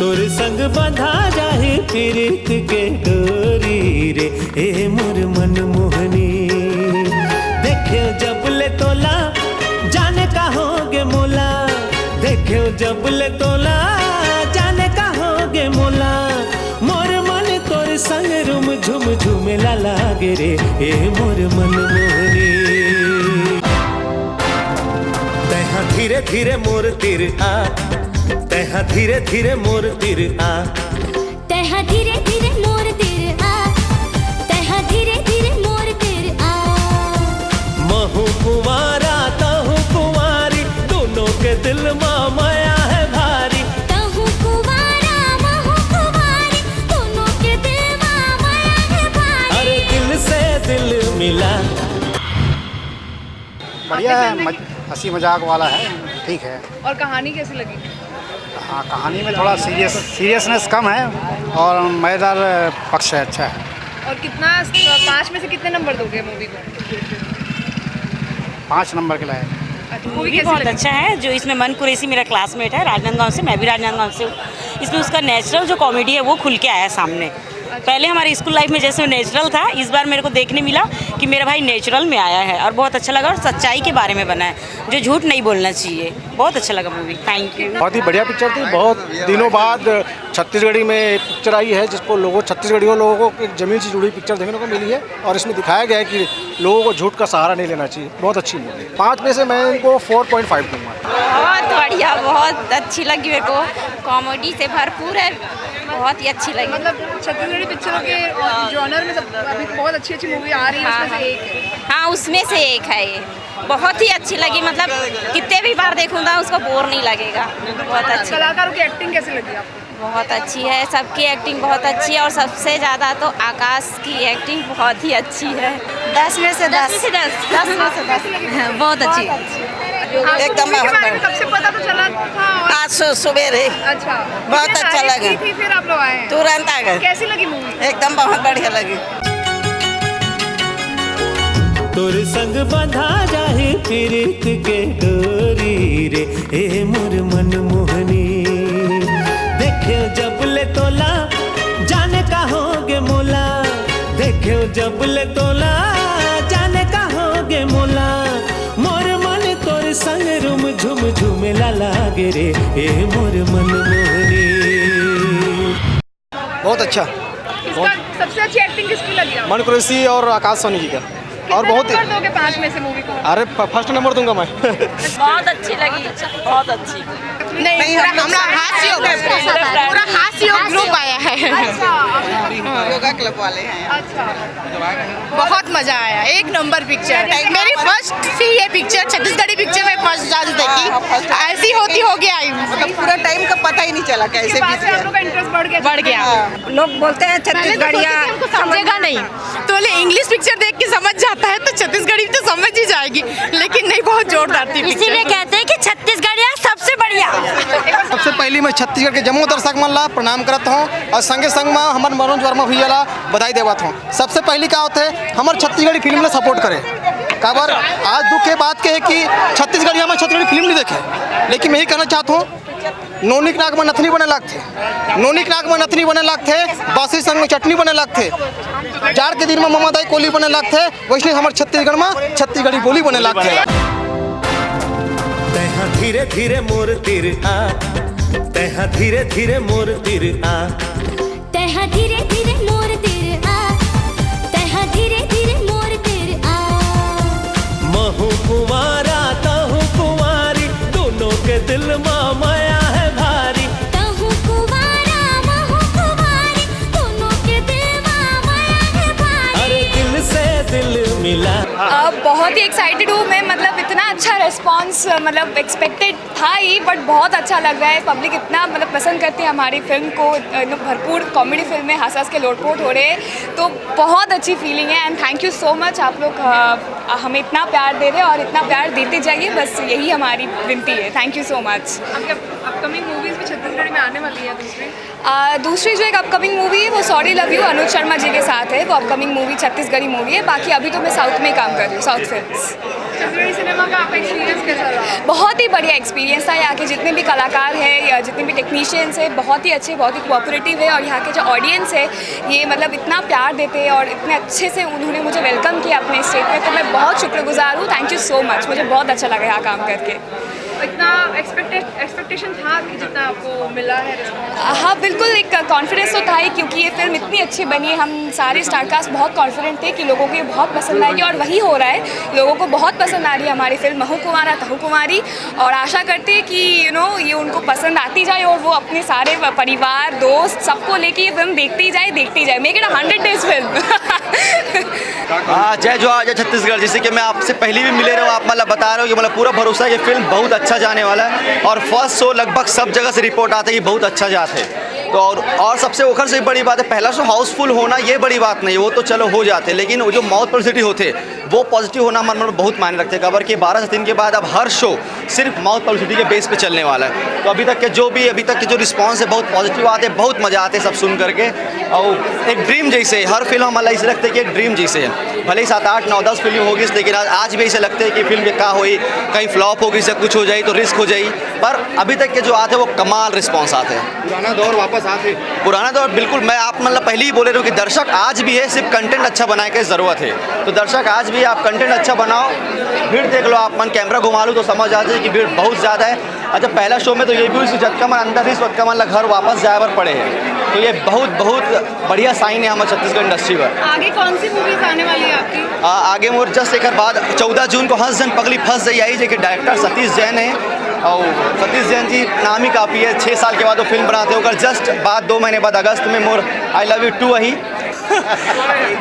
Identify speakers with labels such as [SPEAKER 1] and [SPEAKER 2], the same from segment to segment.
[SPEAKER 1] तोर संग बंधा जाए प्रीत के डोरी रे ए मोर मन मोहनी। देखियो जब ले तोला जाने का होगे मोला, देखियो जब ले तोला जाने का होगे मोला। मोर मन तोर संग रुम झुम झुमेला लागे रे ए मोर मन मोहनी। तैहा धीरे धीरे मोर तिर आ, तैहा धीरे धीरे मोर तिर आ,
[SPEAKER 2] तैहा धीरे धीरे मोर तिर आ, तैहा धीरे धीरे मोर तिर आ।
[SPEAKER 1] महू कुंवारा तहु कुंवारी, दोनों के दिल में माया है भारी।
[SPEAKER 2] तहु कुंवारा महु कुंवारी, दोनों के दिल में माया है भारी।
[SPEAKER 1] अरे दिल से दिल मिला।
[SPEAKER 3] बढ़िया है, हंसी मजाक वाला है, ठीक है।
[SPEAKER 4] और कहानी कैसी लगी?
[SPEAKER 3] हाँ, कहानी में थोड़ा सीरियसनेस कम है और मज़ेदार पक्ष है, अच्छा है।
[SPEAKER 4] और कितना 5 में से कितने नंबर दोगे मूवी को?
[SPEAKER 3] 5 नंबर के लायक।
[SPEAKER 5] मूवी बहुत अच्छा है। जो इसमें मन कुरैशी मेरा क्लासमेट है, राजनांदगांव से, मैं भी राजनांदगांव से हूँ। इसमें उसका नेचुरल जो कॉमेडी है वो खुल के आया सामने। पहले हमारे स्कूल लाइफ में जैसे नेचुरल था, इस बार मेरे को देखने मिला कि मेरा भाई नेचुरल में आया है और बहुत अच्छा लगा। और सच्चाई के बारे में बना है, जो झूठ नहीं बोलना चाहिए। बहुत अच्छा लगा मूवी। Thank you.
[SPEAKER 6] बहुत ही बढ़िया पिक्चर थी। बहुत दिनों बाद छत्तीसगढ़ी में एक पिक्चर आई है जिसको छत्तीसगढ़ियों लोगों को एक ज़मीन से जुड़ी पिक्चर देखने को मिली है और इसमें दिखाया गया है कि लोगों को झूठ का सहारा नहीं लेना चाहिए। बहुत अच्छी मूवी। 5 में से मैं इनको 4.5 दूँगा।
[SPEAKER 7] बहुत बढ़िया, बहुत अच्छी लगी मेरे को। कॉमेडी से भरपूर है, बहुत ही अच्छी लगी।
[SPEAKER 4] मतलब छत्तीसगढ़ी पिक्चरों के जॉनर में अभी बहुत अच्छी अच्छी मूवी आ रही है, उसमें से एक है।
[SPEAKER 7] हाँ, उसमें से एक है ये। बहुत ही अच्छी लगी, मतलब कितने भी बार देखूंगा उसको बोर नहीं लगेगा। बहुत अच्छी।
[SPEAKER 4] कलाकारों की एक्टिंग कैसी लगी आपको?
[SPEAKER 7] बहुत अच्छी है, सबकी एक्टिंग बहुत अच्छी है और सबसे ज़्यादा तो आकाश की एक्टिंग बहुत ही अच्छी है। 10 में से 10। 10 में से 10। बहुत अच्छी।
[SPEAKER 4] एकदम कब से पता तो चला था?
[SPEAKER 8] आज सुबह
[SPEAKER 4] अच्छा,
[SPEAKER 8] बहुत अच्छा लगा।
[SPEAKER 4] थी फिर आप लोग आए हैं?
[SPEAKER 8] तुरंत आ गए।
[SPEAKER 4] कैसी लगी मूवी?
[SPEAKER 8] एकदम बहुत बढ़िया लगी।
[SPEAKER 1] तोर संग बंधा जाए प्रीत के डोरी रे ए मोर मन मोहनी। देखियो जब ले तोला जाने का होगे मोला, देखियो जब ले तोला जाने का होगे मोला। मोर मन तोर संग रुम झुम झुमेला लागे रे ए मोर मन मोहनी।
[SPEAKER 6] बहुत अच्छा।
[SPEAKER 4] सबसे अच्छी एक्टिंग किसकी लगी आपको?
[SPEAKER 6] मन कुरैशी और आकाश सोनी जी का। और बहुत
[SPEAKER 4] नंबर दोगे 5 में से मूवी को?
[SPEAKER 6] अरे फर्स्ट नंबर दूंगा मैं।
[SPEAKER 5] बहुत अच्छी लगी, बहुत अच्छी।
[SPEAKER 8] नहीं, पूरा
[SPEAKER 7] हास्य ग्रुप आया है।
[SPEAKER 8] योगा क्लब वाले हैं।
[SPEAKER 4] अच्छा,
[SPEAKER 7] बहुत मजा आया, एक नंबर पिक्चर। मेरी फर्स्ट थी ये पिक्चर, छत्तीसगढ़ी पिक्चर में फर्स्ट डांस देखी। ऐसी होगी आई।
[SPEAKER 8] मतलब पूरा टाइम का पता ही नहीं चला कैसे
[SPEAKER 4] बाद
[SPEAKER 8] बीत
[SPEAKER 4] से आप
[SPEAKER 8] गया।
[SPEAKER 4] लोग का इंटरेस्ट बढ़ गया।
[SPEAKER 8] लोग बोलते हैं छत्तीसगढ़िया
[SPEAKER 7] समझेगा नहीं, तो इंग्लिश पिक्चर देख के समझ जाता है तो छत्तीसगढ़ी तो समझ ही जाएगी, लेकिन नहीं, बहुत जोरदार थी।
[SPEAKER 5] इसीलिए कहते हैं कि छत्तीसगढ़िया सबसे बढ़िया।
[SPEAKER 6] सबसे पहली मैं छत्तीसगढ़ के जम्मू दर्शक मन ला प्रणाम करत हूँ और संगे संग में हमारे मनोज वर्मा भैया ला बधाई देवत हूँ। सबसे पहली का होते है हमारे छत्तीसगढ़ी फिल्म ला सपोर्ट करे। काबर आज दुख के बात के है कि छत्तीसगढ़ी हमारे छत्तीसगढ़ी फिल्म नहीं देखे, लेकिन मैं यही कहना चाहता हूँ नोनिक नाक में नथनी बने लगते, नोनिक नाक में नथनी बने लगते, बासी संग में चटनी बने लगते, जाड़ के दिन में ममादाई कोली बने लगते, वैसे हमारे छत्तीसगढ़ में छत्तीसगढ़ी बोली बने लगते।
[SPEAKER 1] तैहा धीरे धीरे मोर तिर आ, तैहा धीरे धीरे मोर तिर आ,
[SPEAKER 2] तैहा धीरे धीरे मोर तिर आ, तैहा धीरे धीरे मोर तिर आ।
[SPEAKER 1] महू कुंवारा तहु कुंवारी, दोनों के दिल में माया है भारी।
[SPEAKER 2] तहु कुंवारा महु कुंवारी, दोनों के दिल में माया है भारी।
[SPEAKER 1] अरे दिल से दिल मिला।
[SPEAKER 4] बहुत ही एक्साइटेड हूँ मैं, मतलब इतना अच्छा रिस्पांस मतलब एक्सपेक्टेड था ही, बट बहुत अच्छा लग रहा है। पब्लिक इतना मतलब पसंद करती है हमारी फिल्म को। भरपूर कॉमेडी फिल्म है, हंस हंस के लोटपोट हो रहे हैं, तो बहुत अच्छी फीलिंग है। And thank you so much, आप लोग हमें इतना प्यार दे रहे हैं और इतना प्यार देते जाइए, बस यही हमारी विनती है। Thank you so much. Upcoming movies भी छत्तीसगढ़ी में आने वाली है? दूसरी जो एक अपकमिंग मूवी है वो sorry love you Anuj Sharma ji के साथ है। वो अपकमिंग मूवी छत्तीसगढ़ी मूवी है। बाकी अभी तो मैं साउथ में ही काम कर रही हूँ, साउथ फिल्म्स। छत्तीसगढ़ी सिनेमा का आप एक्सपीरियंस कैसा रहा? बहुत ही बढ़िया एक्सपीरियंस था। यहाँ के जितने भी कलाकार हैं या जितने भी टेक्नीशियंस हैं बहुत ही अच्छे, बहुत ही कोऑपरेटिव है, और यहाँ के जो ऑडियंस है ये मतलब इतना प्यार देते हैं और इतने अच्छे से उन्होंने मुझे वेलकम किया अपने स्टेज पे, तो मैं बहुत शुक्रगुजार हूँ। थैंक यू सो मच, मुझे बहुत अच्छा लगा यहाँ काम करके।
[SPEAKER 9] इतना एक्सपेक्टेशन था कि जितना आपको मिला है रिस्पॉन्स?
[SPEAKER 4] हाँ बिल्कुल, एक कॉन्फिडेंस तो था ही, क्योंकि ये फिल्म इतनी अच्छी बनी है। हम सारे स्टारकास्ट बहुत कॉन्फिडेंट थे कि लोगों को ये बहुत पसंद आएगी, और वही हो रहा है। लोगों को बहुत पसंद आ रही है हमारी फिल्म महू कुंवारा तहु कुंवारी, और आशा करते हैं कि ये उनको पसंद आती जाए और वो अपने सारे परिवार दोस्त सबको लेके ये फिल्म देखती जाए। Make it 100 days film.
[SPEAKER 10] हाँ, जय जोहार, जय छत्तीसगढ़। जैसे कि मैं आपसे पहले भी मिले रहे हो, आप मतलब बता रहे हो कि मतलब पूरा भरोसा है ये फिल्म बहुत अच्छा जाने वाला है, और फर्स्ट शो लगभग सब जगह से रिपोर्ट आते हैं कि बहुत अच्छा जाते हैं। तो और सबसे ओखर से बड़ी बात है, पहला शो हाउसफुल होना ये बड़ी बात नहीं, वो तो चलो हो जाते, लेकिन वो जो माउथ पब्लिसिटी होते वो पॉजिटिव होना मन में बहुत मायने रखते हैं। खबर कि 12 से 3 के बाद अब हर शो सिर्फ माउथ पब्लिसिटी के बेस पे चलने वाला है। तो अभी तक के जो रिस्पांस है बहुत पॉजिटिव आते हैं, बहुत मज़ा आते हैं सब सुन करके, और एक ड्रीम जैसे हर फिल्म हम ऐसे लगते हैं कि एक ड्रीम जैसे है। भले ही 7, 8, 9, 10 फिल्म होगी, लेकिन आज भी ऐसे लगते हैं कि फिल्म क्या हुई, कहीं फ्लॉप होगी, से कुछ हो जाए तो रिस्क हो जाए, पर अभी तक के जो आते हैं वो कमाल रिस्पॉन्स आते हैं।
[SPEAKER 6] पुराना दौर वापस आते,
[SPEAKER 10] पुराना दौर बिल्कुल। मैं आप मतलब पहले ही बोले रहे हो कि दर्शक आज भी है, सिर्फ कंटेंट अच्छा बनाने की ज़रूरत है। तो दर्शक आज भी आप कंटेंट अच्छा बनाओ, भीड़ देख लो, आप मन कैमरा घुमा लो तो समझ आ जाए कि भीड़ बहुत ज़्यादा है। अच्छा, पहला शो में तो ये भी हुई झटका मन अंदर ही झटका मन घर वापस जाए पर पड़े हैं, तो ये बहुत बढ़िया साइन है हमारे छत्तीसगढ़ इंडस्ट्री पर।
[SPEAKER 9] आगे कौन सी मूवीज आने वाली है आपकी?
[SPEAKER 10] आगे मोर जस्ट एक बाद 14 जून को हंस जन पगली फंस जाई आई, जो कि डायरेक्टर सतीश जैन है, और सतीश जैन जी नाम ही काफ़ी है। 6 साल के बाद वो फिल्म बनाते होकर जस्ट बाद 2 महीने बाद अगस्त में मोर आई लव यू 2 आई।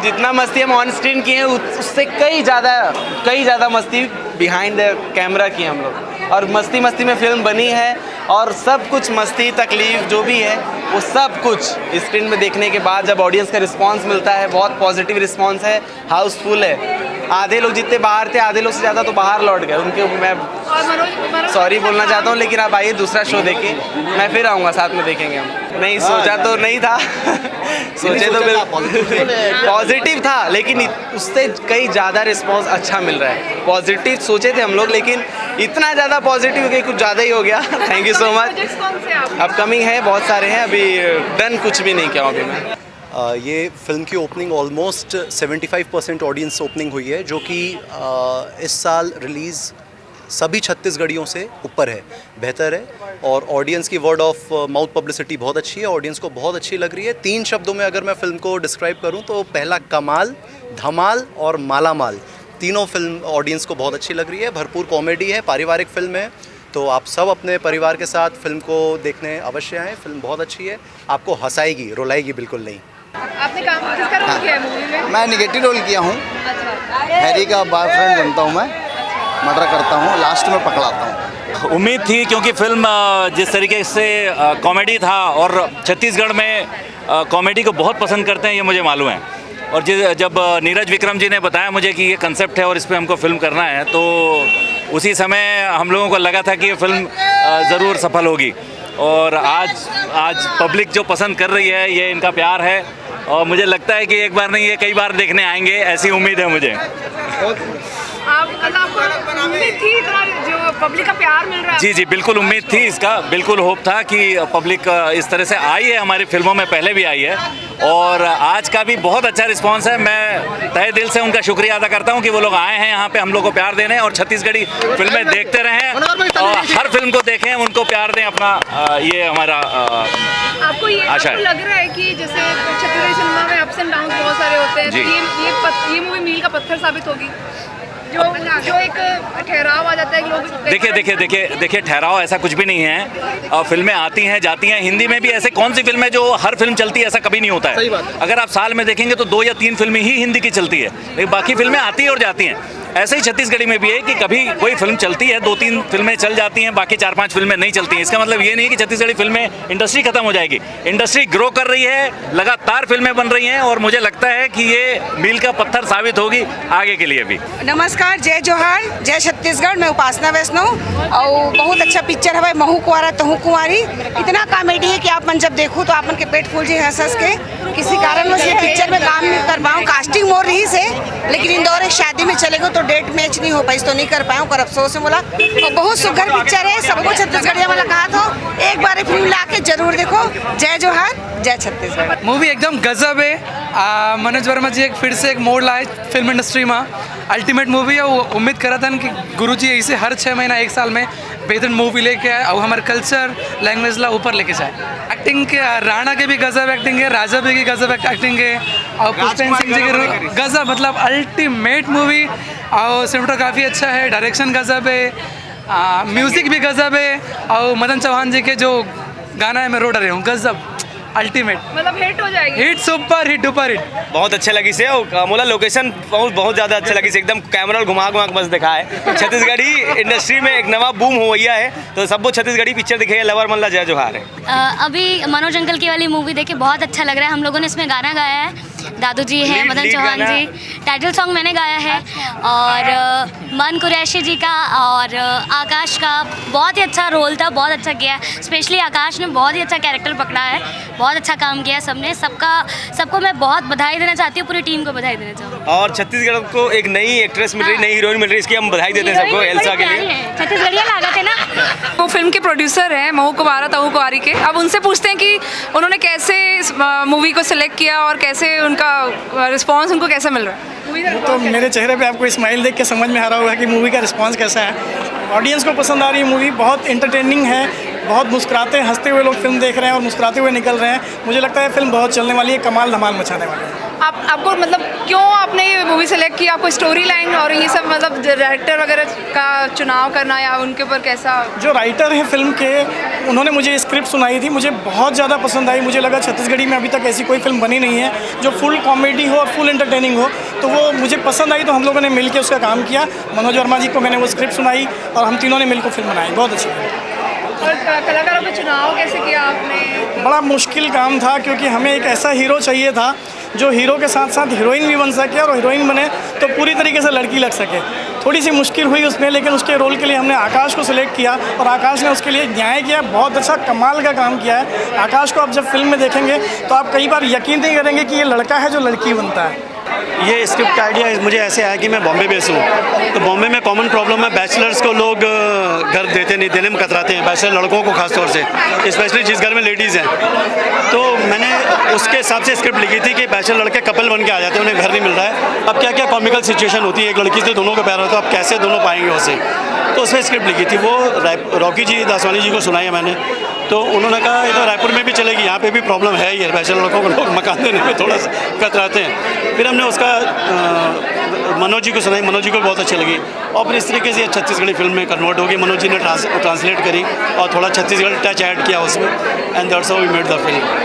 [SPEAKER 11] जितना मस्ती हम ऑन स्क्रीन किए हैं उससे कई ज़्यादा मस्ती बिहाइंड द कैमरा की हम लोग, और मस्ती में फिल्म बनी है, और सब कुछ मस्ती तकलीफ जो भी है वो सब कुछ स्क्रीन में देखने के बाद जब ऑडियंस का रिस्पांस मिलता है, बहुत पॉजिटिव रिस्पांस है, हाउसफुल है। आधे लोग जितने बाहर थे, आधे लोग से ज़्यादा तो बाहर लौट गए, उनके मैं सॉरी बोलना चाहता हूँ। लेकिन आप आइए दूसरा शो देखिए, मैं फिर आऊँगा, साथ में देखेंगे हम। नहीं सोचा तो नहीं था सोचे तो पॉजिटिव था, लेकिन उससे कई ज़्यादा रिस्पांस अच्छा मिल रहा है। पॉजिटिव सोचे थे हम लोग, लेकिन इतना ज़्यादा पॉजिटिव कि कुछ ज़्यादा ही हो गया। Thank you so much. Upcoming है, बहुत सारे हैं, अभी डन कुछ भी नहीं किया अभी मैं।
[SPEAKER 12] ये फिल्म की ओपनिंग ऑलमोस्ट 75% ऑडियंस ओपनिंग हुई है, जो कि इस साल रिलीज़ सभी छत्तीसगढ़ियों से ऊपर है, बेहतर है, और ऑडियंस की वर्ड ऑफ माउथ पब्लिसिटी बहुत अच्छी है, ऑडियंस को बहुत अच्छी लग रही है। 3 शब्दों में अगर मैं फ़िल्म को डिस्क्राइब करूं तो पहला कमाल, धमाल और मालामाल, तीनों फिल्म ऑडियंस को बहुत अच्छी लग रही है। भरपूर कॉमेडी है, पारिवारिक फिल्म है, तो आप सब अपने परिवार के साथ फिल्म को देखने अवश्य आएँ। फिल्म बहुत अच्छी है, आपको हंसाएगी, रुलाएगी बिल्कुल नहीं।
[SPEAKER 9] आपने किसका रोल किया है मूवी में?
[SPEAKER 3] मैं निगेटिव रोल किया हूँ,
[SPEAKER 9] अच्छा।
[SPEAKER 3] हैरी का बॉयफ्रेंड बनता हूँ मैं, मर्डर करता हूँ, लास्ट में पकड़ाता हूँ।
[SPEAKER 13] उम्मीद थी, क्योंकि फिल्म जिस तरीके से कॉमेडी था, और छत्तीसगढ़ में कॉमेडी को बहुत पसंद करते हैं ये मुझे मालूम है, और जब नीरज विक्रम जी ने बताया मुझे कि ये कंसेप्ट है और इस पर हमको फिल्म करना है, तो उसी समय हम लोगों को लगा था कि ये फिल्म ज़रूर सफल होगी, और आज पब्लिक जो पसंद कर रही है ये इनका प्यार है, और मुझे लगता है कि एक बार नहीं ये कई बार देखने आएंगे, ऐसी उम्मीद है मुझे।
[SPEAKER 9] आपको उम्मीद थी इतना जो पब्लिक का प्यार मिल रहा है?
[SPEAKER 13] जी बिल्कुल उम्मीद थी, इसका बिल्कुल होप था कि पब्लिक इस तरह से आई है, हमारी फिल्मों में पहले भी आई है, और आज का भी बहुत अच्छा रिस्पांस है। मैं तहे दिल से उनका शुक्रिया अदा करता हूं कि वो लोग आए हैं यहाँ पे हम लोग को प्यार देने, और छत्तीसगढ़ी फिल्में देखते रहें और हर फिल्म को देखें, उनको प्यार दें अपना, ये हमारा
[SPEAKER 9] आपको ये
[SPEAKER 13] आशा है।
[SPEAKER 9] लग रहा है कि जैसे छत्तीसगढ़ी सिनेमा में अप्स एंड डाउन्स बहुत सारे होते हैं, तो ये मूवी मील का पत्थर साबित होगी, जो एक ठहराव आ जाता है लोग।
[SPEAKER 13] देखिए ठहराव ऐसा कुछ भी नहीं है, फिल्में आती हैं जाती हैं। हिंदी में भी ऐसे कौन सी फिल्म है जो हर फिल्म चलती है, ऐसा कभी नहीं होता है। अगर आप साल में देखेंगे तो 2 या 3 फिल्में ही हिंदी की चलती है, लेकिन बाकी फिल्में आती हैं और जाती हैं। ऐसे ही छत्तीसगढ़ी में भी है कि कभी कोई फिल्म चलती है, 2-3 फिल्में चल जाती हैं, बाकी 4-5 फिल्में नहीं चलती हैं। इसका मतलब ये नहीं है कि छत्तीसगढ़ी फिल्में इंडस्ट्री खत्म हो जाएगी। इंडस्ट्री ग्रो कर रही है, लगातार फिल्में बन रही हैं, और मुझे लगता है कि ये मील का पत्थर साबित होगी आगे के लिए भी।
[SPEAKER 8] नमस्कार, जय जोहार, जय छत्तीसगढ़। मैं उपासना वैष्णव, और बहुत अच्छा पिक्चर है भाई, महू कुंवारा तहु कुंवारी। इतना कॉमेडी है कि आप मन जब देखो तो आप मन के पेट फूल जी हंस हंस के। किसी कारण से पिक्चर में काम नहीं कर पाऊँ, कास्टिंग मोर रही से, लेकिन इंदौर एक शादी में चले गए तो तो डेट मैच नहीं हो पाई, तो नहीं कर पाया, कर अफसोस है बोला। और बहुत सुघर पिक्चर है, सबको छत्तीसगढ़िया वाला कहा तो एक बार फिल्म ला के जरूर देखो। जय जोहार, जय छत्तीसगढ़।
[SPEAKER 14] मूवी एकदम गजब है। मनोज वर्मा जी एक फिर से एक मोड़ लाए फिल्म इंडस्ट्री में। अल्टीमेट मूवी है। वो उम्मीद करा था कि गुरुजी ऐसे हर 6 महीना 1 साल में बेहतरीन मूवी लेके आए और हमारे कल्चर लैंग्वेज ला ऊपर लेके जाए। एक्टिंग के राणा के भी गजब एक्टिंग है, राजा भी की गजब एक्टिंग है और पुष्पेंद्र सिंह जी के गजब, मतलब अल्टीमेट मूवी। और सिनेमेटोग्राफी अच्छा है, डायरेक्शन गजब है, म्यूजिक भी गजब है और मदन चौहान जी के जो गाना है मैं रो डरे हूँ, गजब अल्टीमेट, मतलब हिट हो जाएगी। Hit, super hit, duper hit.
[SPEAKER 15] बहुत अच्छा लगी से मोला लोकेशन बहुत ज़्यादा अच्छा लगी से, एकदम कैमरा घुमा के मस्त दिखा है। छत्तीसगढ़ी इंडस्ट्री में एक नवा बूम हो गया है, तो सबको छत्तीसगढ़ी पिक्चर दिखे, लवर मल्ला जय जोहार है।
[SPEAKER 2] अभी मनोज अंकल की वाली मूवी देखे बहुत अच्छा लग रहा है। हम लोगों ने इसमें गाना गाया है, दादू जी है, मदन चौहान जी, टाइटल सॉन्ग मैंने गाया है और मन कुरैशी जी का और आकाश का बहुत ही अच्छा रोल था, बहुत अच्छा किया है। स्पेशली आकाश ने बहुत ही अच्छा कैरेक्टर पकड़ा है, बहुत अच्छा काम किया सबने। सबको मैं बहुत बधाई देना चाहती हूँ, पूरी टीम को बधाई देना चाहूँ।
[SPEAKER 15] और छत्तीसगढ़ को एक नई एक्ट्रेस मिल रही, नई हीरोइन मिल रही, इसकी हम बधाई देते हैं सबको, एल्सा के लिए।
[SPEAKER 2] छत्तीसगढ़िया लागत है ना।
[SPEAKER 9] वो फिल्म के प्रोड्यूसर हैं महू कुमारा तहू कुमारी के। अब उनसे पूछते हैं कि उन्होंने कैसे इस मूवी को सिलेक्ट किया और कैसे उनका रिस्पांस उनको कैसा मिल रहा है।
[SPEAKER 16] तो मेरे चेहरे पे आपको स्माइल देख के समझ में आ रहा होगा कि मूवी का रिस्पांस कैसा है। ऑडियंस को पसंद आ रही है मूवी, बहुत एंटरटेनिंग है, बहुत मुस्कुराते हंसते हुए लोग फिल्म देख रहे हैं और मुस्कुराते हुए निकल रहे हैं। मुझे लगता है फिल्म बहुत चलने वाली है, कमाल धमाल मचाने वाली है।
[SPEAKER 9] आपको मतलब क्यों आपने ये मूवी सेलेक्ट की? आपको स्टोरी लाइन और ये सब मतलब डायरेक्टर वगैरह का चुनाव करना या उनके ऊपर कैसा? जो राइटर हैं फिल्म के, उन्होंने मुझे स्क्रिप्ट सुनाई थी, मुझे बहुत ज़्यादा पसंद आई। मुझे लगा छत्तीसगढ़ी में अभी तक ऐसी कोई फिल्म बनी नहीं है जो फुल कॉमेडी हो और फुल एंटरटेनिंग हो, तो वो मुझे पसंद आई। तो हम लोगों ने मिल के उसका काम किया। मनोज वर्मा जी को मैंने वो स्क्रिप्ट सुनाई और हम तीनों ने मिलकर फिल्म बनाई, बहुत अच्छी। और कलाकारों का चुनाव कैसे किया आपने? बड़ा मुश्किल काम था, क्योंकि हमें एक ऐसा हीरो चाहिए था जो हीरो के साथ साथ हीरोइन भी बन सके, और हीरोइन बने तो पूरी तरीके से लड़की लग सके। थोड़ी सी मुश्किल हुई उसमें, लेकिन उसके रोल के लिए हमने आकाश को सिलेक्ट किया और आकाश ने उसके लिए न्याय किया, बहुत अच्छा कमाल का काम किया है। आकाश को आप जब फिल्म में देखेंगे तो आप कई बार यकीन नहीं करेंगे कि ये लड़का है जो लड़की बनता है।
[SPEAKER 17] ये स्क्रिप्ट का आइडिया मुझे ऐसे आया कि मैं बॉम्बे बेस हूँ, तो बॉम्बे में कॉमन प्रॉब्लम है, बैचलर्स को लोग घर देने में कतराते हैं, बैचलर लड़कों को खासतौर से, स्पेशली जिस घर में लेडीज़ हैं। तो मैंने उसके हिसाब से स्क्रिप्ट लिखी थी कि बैचलर लड़के कपल बन के आ जाते हैं, उन्हें घर नहीं मिल रहा है। अब क्या क्या कॉमिकल सिचुएशन होती है, एक लड़की से दोनों को प्यार होता है, अब कैसे दोनों पाएंगे उसे, तो उसमें स्क्रिप्ट लिखी थी। वो रॉकी जी दासवानी जी को सुनाई है मैंने, तो उन्होंने कहा ये तो रायपुर में भी चलेगी, यहाँ पे भी प्रॉब्लम है, ये बैचलर लड़कों को लोग मकान देने में थोड़ा सा कतराते हैं। फिर हमने उसका मनोज जी को सुनाई, मनोज जी को बहुत अच्छी लगी और फिर इस तरीके से छत्तीसगढ़ी फिल्म में कन्वर्ट होगी। मनोज जी ने ट्रांसलेट करी और थोड़ा छत्तीसगढ़ी टच ऐड किया उसमें, and that's how we made the film.